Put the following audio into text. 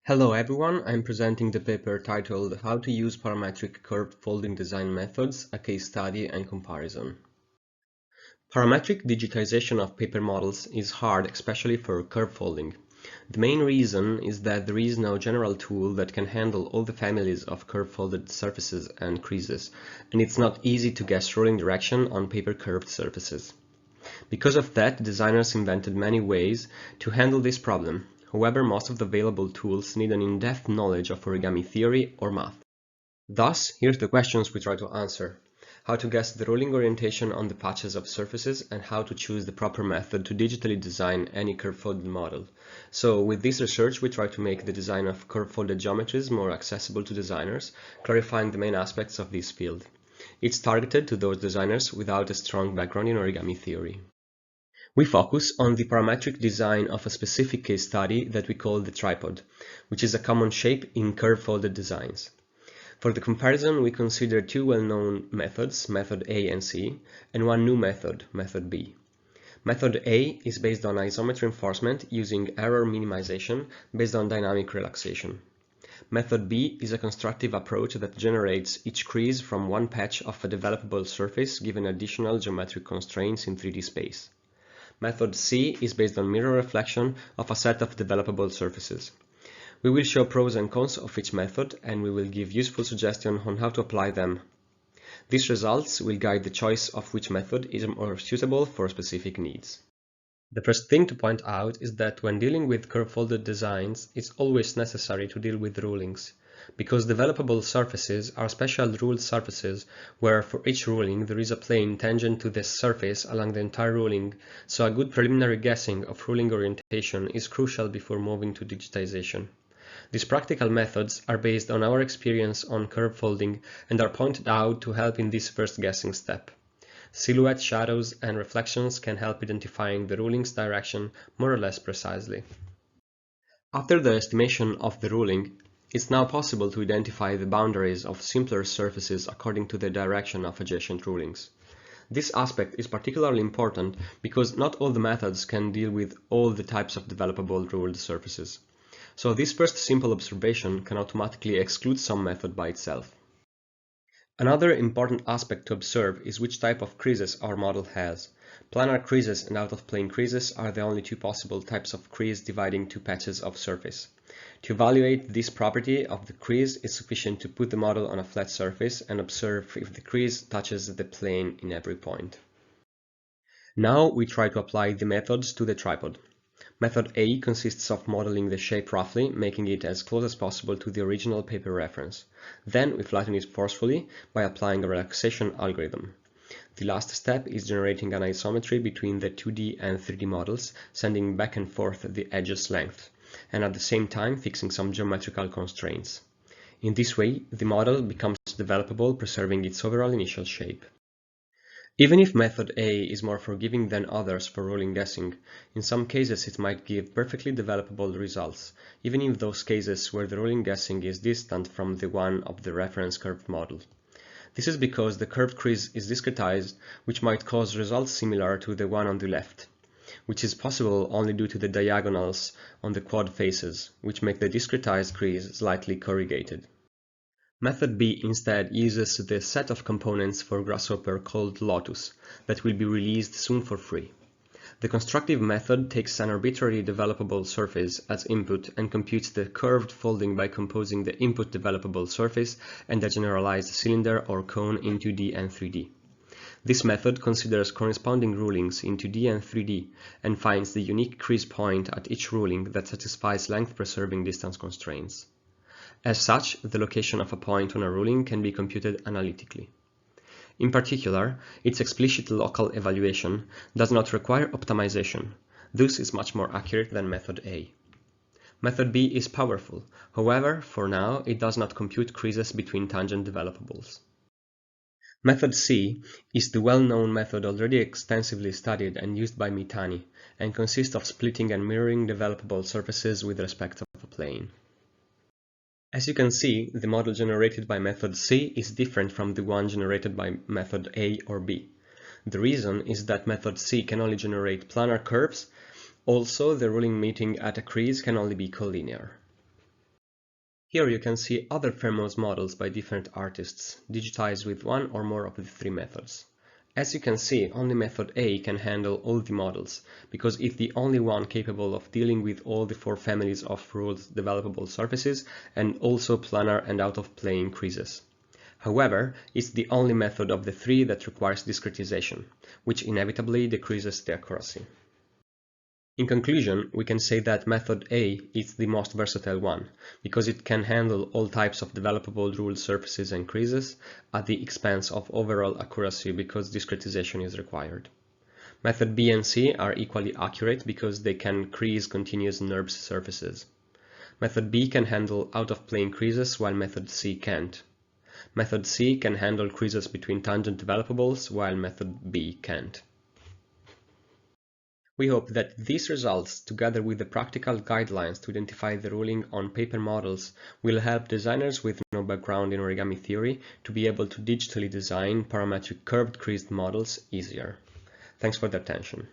Hello everyone, I'm presenting the paper titled How to Use Parametric Curved Folding Design Methods, a Case Study and Comparison. Parametric digitization of paper models is hard, especially for curve folding. The main reason is that there is no general tool that can handle all the families of curve folded surfaces and creases, and it's not easy to guess rolling direction on paper curved surfaces. Because of that, designers invented many ways to handle this problem. However, most of the available tools need an in-depth knowledge of origami theory or math. Thus, here's the questions we try to answer. How to guess the rolling orientation on the patches of surfaces and how to choose the proper method to digitally design any curve-folded model. So, with this research, we try to make the design of curve-folded geometries more accessible to designers, clarifying the main aspects of this field. It's targeted to those designers without a strong background in origami theory. We focus on the parametric design of a specific case study that we call the tripod, which is a common shape in curve-folded designs. For the comparison, we consider two well-known methods, method A and C, and one new method, method B. Method A is based on isometry reinforcement using error minimization based on dynamic relaxation. Method B is a constructive approach that generates each crease from one patch of a developable surface given additional geometric constraints in 3D space. Method C is based on mirror reflection of a set of developable surfaces. We will show pros and cons of each method and we will give useful suggestions on how to apply them. These results will guide the choice of which method is more suitable for specific needs. The first thing to point out is that when dealing with curve-folded designs, it's always necessary to deal with rulings, because developable surfaces are special ruled surfaces where for each ruling there is a plane tangent to this surface along the entire ruling, so a good preliminary guessing of ruling orientation is crucial before moving to digitization. These practical methods are based on our experience on curve folding and are pointed out to help in this first guessing step. Silhouette, shadows, and reflections can help identifying the ruling's direction more or less precisely. After the estimation of the ruling, it's now possible to identify the boundaries of simpler surfaces according to the direction of adjacent rulings. This aspect is particularly important because not all the methods can deal with all the types of developable ruled surfaces. So this first simple observation can automatically exclude some method by itself. Another important aspect to observe is which type of creases our model has. Planar creases and out-of-plane creases are the only two possible types of crease dividing two patches of surface. To evaluate this property of the crease, it's sufficient to put the model on a flat surface and observe if the crease touches the plane in every point. Now we try to apply the methods to the tripod. Method A consists of modeling the shape roughly, making it as close as possible to the original paper reference. Then we flatten it forcefully by applying a relaxation algorithm. The last step is generating an isometry between the 2D and 3D models, sending back and forth the edges' length, and at the same time fixing some geometrical constraints. In this way, the model becomes developable, preserving its overall initial shape. Even if method A is more forgiving than others for ruling guessing, in some cases it might give perfectly developable results, even in those cases where the ruling guessing is distant from the one of the reference curved model. This is because the curved crease is discretized, which might cause results similar to the one on the left, which is possible only due to the diagonals on the quad faces, which make the discretized crease slightly corrugated. Method B instead uses the set of components for Grasshopper called Lotus that will be released soon for free. The constructive method takes an arbitrary developable surface as input and computes the curved folding by composing the input developable surface and a generalized cylinder or cone in 2D and 3D. This method considers corresponding rulings in 2D and 3D and finds the unique crease point at each ruling that satisfies length-preserving distance constraints. As such, the location of a point on a ruling can be computed analytically. In particular, its explicit local evaluation does not require optimization, thus is much more accurate than method A. Method B is powerful, however, for now it does not compute creases between tangent developables. Method C is the well-known method already extensively studied and used by Mitani, and consists of splitting and mirroring developable surfaces with respect of a plane. As you can see, the model generated by method C is different from the one generated by method A or B. The reason is that method C can only generate planar curves, also the ruling meeting at a crease can only be collinear. Here you can see other famous models by different artists, digitized with one or more of the three methods. As you can see, only method A can handle all the models, because it's the only one capable of dealing with all the four families of ruled developable surfaces and also planar and out-of-plane creases. However, it's the only method of the three that requires discretization, which inevitably decreases the accuracy. In conclusion, we can say that method A is the most versatile one, because it can handle all types of developable ruled surfaces and creases at the expense of overall accuracy because discretization is required. Method B and C are equally accurate because they can crease continuous NURBS surfaces. Method B can handle out-of-plane creases while method C can't. Method C can handle creases between tangent developables while method B can't. We hope that these results, together with the practical guidelines to identify the ruling on paper models, will help designers with no background in origami theory to be able to digitally design parametric curved creased models easier. Thanks for the attention.